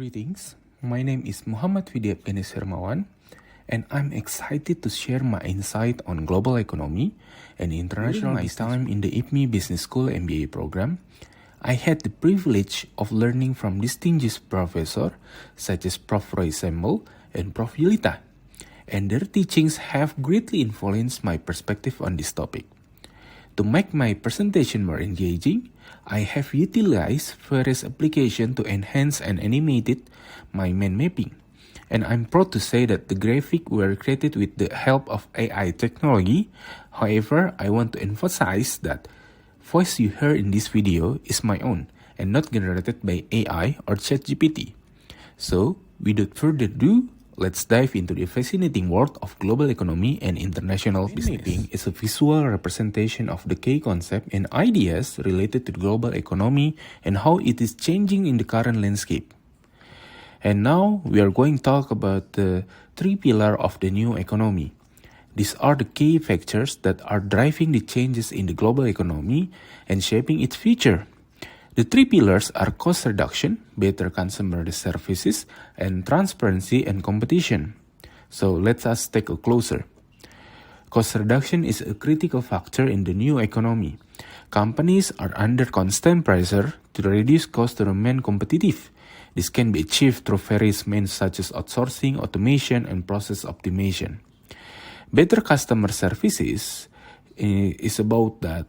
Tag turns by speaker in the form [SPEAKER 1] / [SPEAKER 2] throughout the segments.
[SPEAKER 1] Greetings, my name is Muhammad Fidi A Hermawan, and I'm excited to share my insight on global economy and international business. During my time in the IPMI Business School MBA program, I had the privilege of learning from distinguished professors such as Prof. Sembel and Prof. Yulita, and their teachings have greatly influenced my perspective on this topic. To make my presentation more engaging, I have utilized various applications to enhance and animated my mind mapping. And I'm proud to say that the graphics were created with the help of AI technology. However, I want to emphasize that voice you hear in this video is my own and not generated by AI or ChatGPT. So, without further ado, let's dive into the fascinating world of global economy and international business. Mapping is a visual representation of the key concepts and ideas related to global economy and how it is changing in the current landscape. And now we are going to talk about the three pillars of the new economy. These are the key factors that are driving the changes in the global economy and shaping its future. The three pillars are cost reduction, better consumer services, and transparency and competition. So let us take a closer. Cost reduction is a critical factor in the new economy. Companies are under constant pressure to reduce costs to remain competitive. This can be achieved through various means such as outsourcing, automation, and process optimization. Better customer services is about that.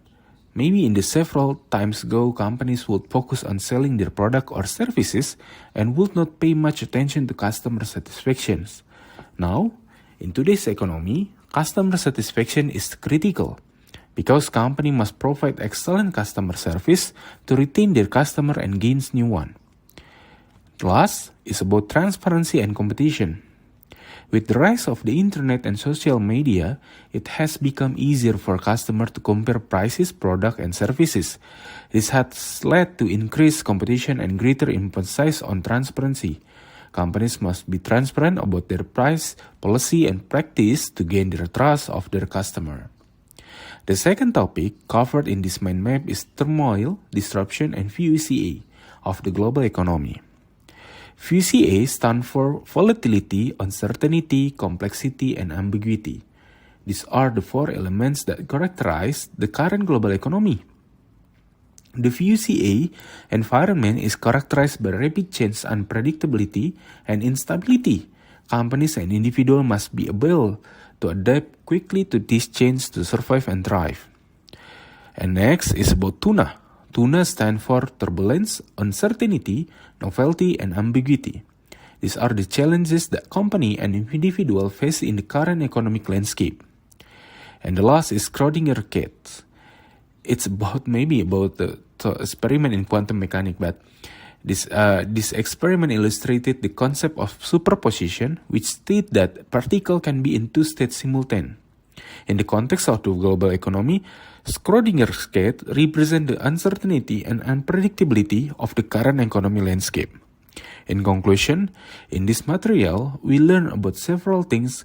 [SPEAKER 1] Maybe in the several times ago, companies would focus on selling their product or services and would not pay much attention to customer satisfaction. Now, in today's economy, customer satisfaction is critical because companies must provide excellent customer service to retain their customer and gain new one. Last is about transparency and competition. With the rise of the internet and social media, it has become easier for customers to compare prices, products, and services. This has led to increased competition and greater emphasis on transparency. Companies must be transparent about their price, policy, and practice to gain the trust of their customer. The second topic covered in this mind map is turmoil, disruption, and VUCA of the global economy. VUCA stands for volatility, uncertainty, complexity, and ambiguity. These are the four elements that characterize the current global economy. The VUCA environment is characterized by rapid change, unpredictability, and instability. Companies and individuals must be able to adapt quickly to this change to survive and thrive. And next is about tuna. Tuna stands for turbulence, uncertainty, novelty, and ambiguity. These are the challenges that company and individual face in the current economic landscape. And the last is Schrödinger cat. It's about the experiment in quantum mechanics, but this experiment illustrated the concept of superposition, which states that particles can be in two states simultaneously. In the context of the global economy, Schrödinger's cat represents the uncertainty and unpredictability of the current economic landscape. In conclusion, in this material, we learn about several things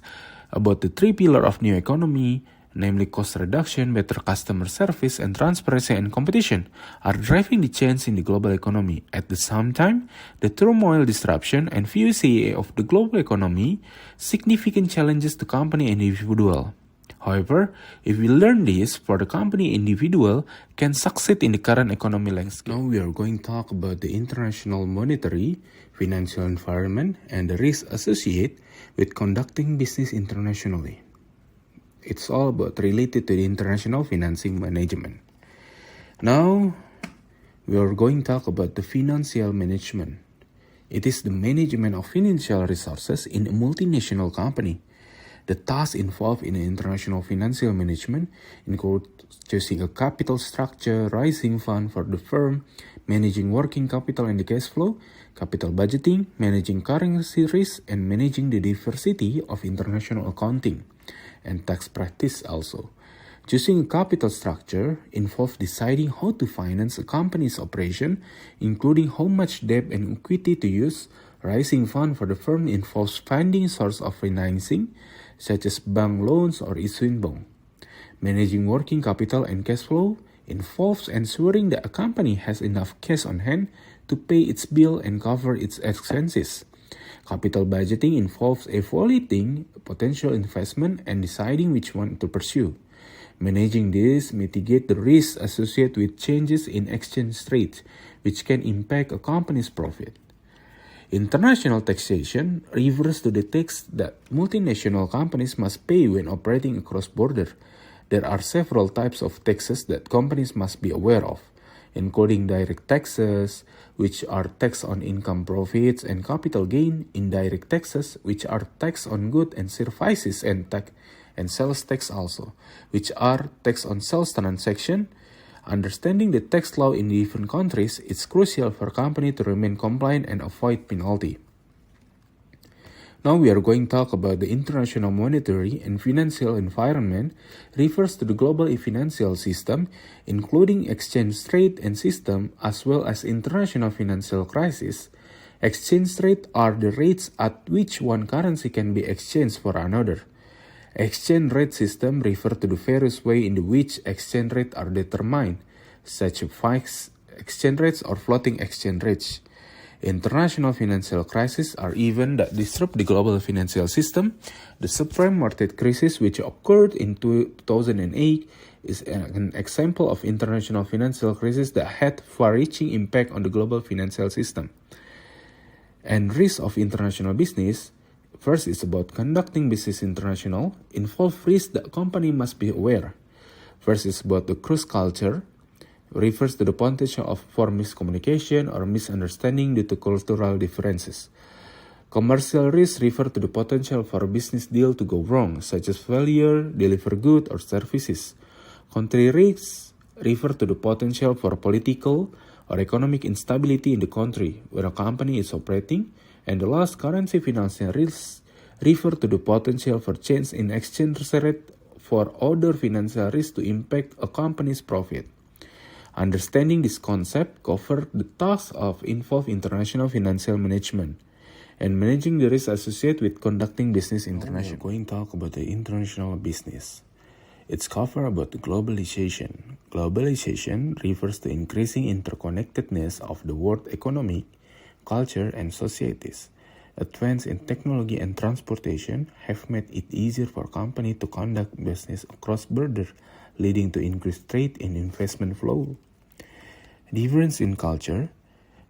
[SPEAKER 1] about the three pillars of new economy, namely cost reduction, better customer service, and transparency and competition, are driving the change in the global economy. At the same time, the turmoil, disruption, and VUCA of the global economy significant challenges to company and individual. However, if we learn this, for the company individual can succeed in the current economic landscape. Now we are going to talk about the international monetary, financial environment, and the risks associated with conducting business internationally. It's all about related to the international financing management. Now, we are going to talk about the financial management. It is the management of financial resources in a multinational company. The tasks involved in international financial management include choosing a capital structure, raising funds for the firm, managing working capital and the cash flow, capital budgeting, managing currency risk, and managing the diversity of international accounting and tax practice also. Choosing a capital structure involves deciding how to finance a company's operation, including how much debt and equity to use. Raising funds for the firm involves finding source of financing, such as bank loans or issuing bonds. Managing working capital and cash flow involves ensuring that a company has enough cash on hand to pay its bill and cover its expenses. Capital budgeting involves evaluating potential investment and deciding which one to pursue. Managing this mitigates the risks associated with changes in exchange rates, which can impact a company's profit. International taxation refers to the tax that multinational companies must pay when operating across borders. There are several types of taxes that companies must be aware of, including direct taxes, which are tax on income, profits, and capital gain; indirect taxes, which are tax on goods and services; and sales tax also, which are tax on sales transaction. Understanding the tax law in different countries is crucial for a company to remain compliant and avoid penalty. Now we are going to talk about the international monetary and financial environment. Refers to the global financial system, including exchange rate and system, as well as international financial crisis. Exchange rate are the rates at which one currency can be exchanged for another. Exchange rate system refer to the various way in which exchange rates are determined, such as fixed exchange rates or floating exchange rates. International financial crises are events that disrupt the global financial system. The subprime mortgage crisis, which occurred in 2008, is an example of international financial crisis that had far-reaching impact on the global financial system. And risk of international business. First is about conducting business international, involve risks that company must be aware. First is about the cross culture, refers to the potential for miscommunication or misunderstanding due to cultural differences. Commercial risks refer to the potential for a business deal to go wrong, such as failure, deliver goods or services. Country risks refer to the potential for political or economic instability in the country where a company is operating. And the last, currency financial risks refer to the potential for change in exchange rate for other financial risks to impact a company's profit. Understanding this concept covers the tasks of involved international financial management and managing the risks associated with conducting business internationally. We're going to talk about the international business. It's covered about globalization. Globalization refers to increasing interconnectedness of the world economy, culture, and societies. Advances in technology and transportation have made it easier for companies to conduct business across borders, leading to increased trade and investment flow. Difference in culture.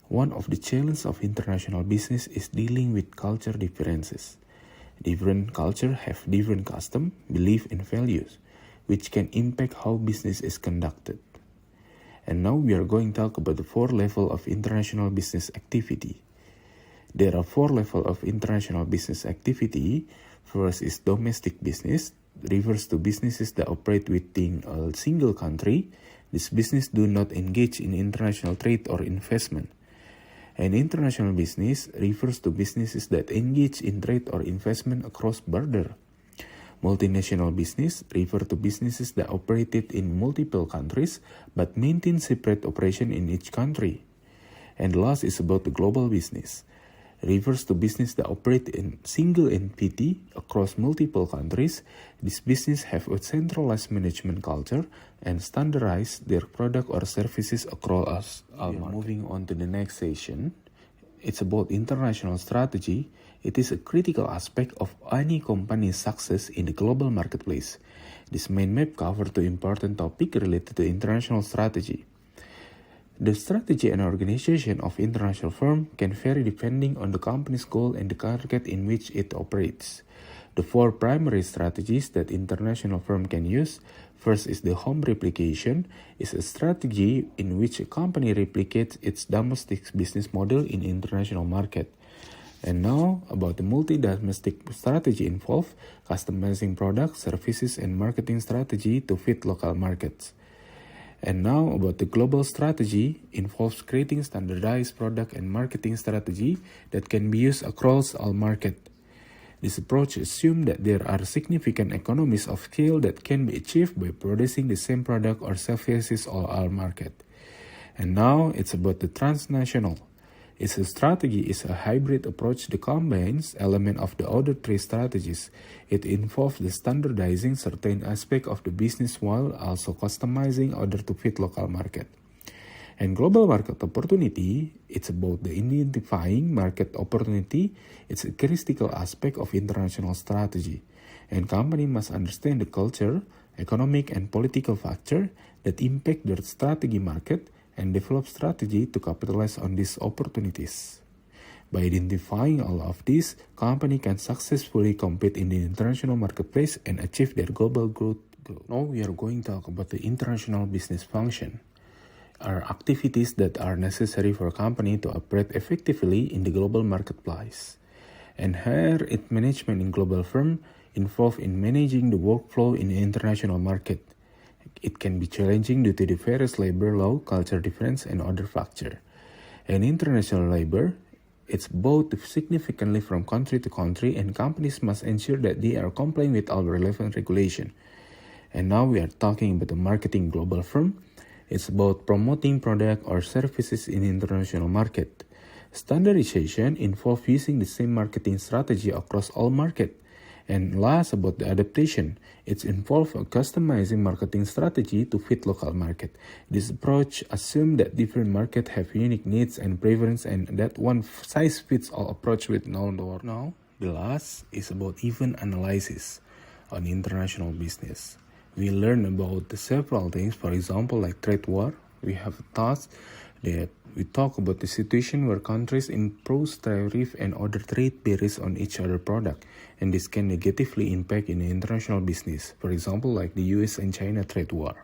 [SPEAKER 1] One of the challenges of international business is dealing with culture differences. Different cultures have different customs, beliefs, and values, which can impact how business is conducted. And now we are going to talk about the 4 levels of international business activity. There are 4 levels of international business activity. First is domestic business, refers to businesses that operate within a single country. This business do not engage in international trade or investment. And international business refers to businesses that engage in trade or investment across borders. Multinational business refer to businesses that operated in multiple countries but maintain separate operation in each country. And last is about the global business. Refers to business that operate in single entity across multiple countries. This business have a centralized management culture and standardize their product or services across all markets. Moving on to the next session, it's about international strategy. It is a critical aspect of any company's success in the global marketplace. This main map covers 2 important topics related to international strategy. The strategy and organization of international firm can vary depending on the company's goal and the market in which it operates. The 4 primary strategies that international firm can use. First is the home replication. Is a strategy in which a company replicates its domestic business model in international market. And now about the multi-domestic strategy involved customizing products, services, and marketing strategy to fit local markets. And now about the global strategy involves creating standardized product and marketing strategy that can be used across all markets. This approach assumes that there are significant economies of scale that can be achieved by producing the same product or services on all markets. And now it's about the transnational. Its strategy is a hybrid approach that combines elements of the other 3 strategies. It involves the standardizing certain aspects of the business while also customizing order to fit local market. And global market opportunity, it's about the identifying market opportunity. It's a critical aspect of international strategy. And company must understand the culture, economic and political factor that impact their strategy market and develop strategy to capitalize on these opportunities. By identifying all of these, company can successfully compete in the international marketplace and achieve their global growth goal. Now we are going to talk about the international business function. Are activities that are necessary for a company to operate effectively in the global marketplace. And here, its management in global firm involved in managing the workflow in the international market. It can be challenging due to the various labor law, culture difference, and other factors. And international labor, it's both significantly from country to country, and companies must ensure that they are complying with all relevant regulation. And now we are talking about the marketing global firm. It's about promoting product or services in the international market. Standardization involves using the same marketing strategy across all markets. And last, about the adaptation, it involves customizing marketing strategy to fit local market. This approach assumes that different markets have unique needs and preferences, and that one size fits all approach with no door. Now, the last is about event analysis on international business. We learn about the several things, for example, like trade war. We have a task that we talk about the situation where countries impose tariff and other trade barriers on each other product, and this can negatively impact in the international business, for example, like the US and China trade war.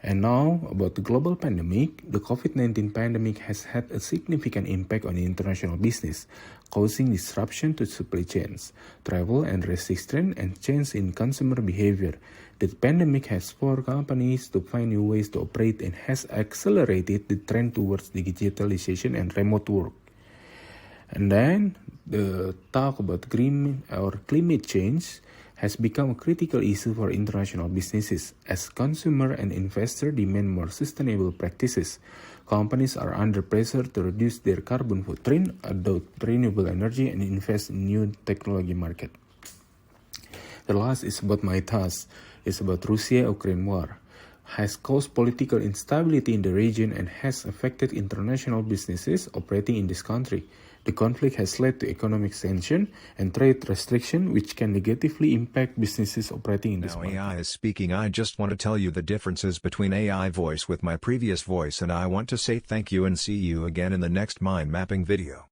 [SPEAKER 1] And now, about the global pandemic, the COVID-19 pandemic has had a significant impact on the international business, causing disruption to supply chains, travel and restriction, and change in consumer behavior. The pandemic has forced companies to find new ways to operate and has accelerated the trend towards digitalization and remote work. And then, the talk about climate change has become a critical issue for international businesses. As consumer and investor demand more sustainable practices, companies are under pressure to reduce their carbon footprint, adopt renewable energy, and invest in new technology market. The last is about my task. It's about Russia-Ukraine war. Has caused political instability in the region and has affected international businesses operating in this country. The conflict has led to economic tension and trade restriction, which can negatively impact businesses operating in this market.
[SPEAKER 2] Now AI is speaking. I just want to tell you the differences between AI voice with my previous voice, and I want to say thank you and see you again in the next mind mapping video.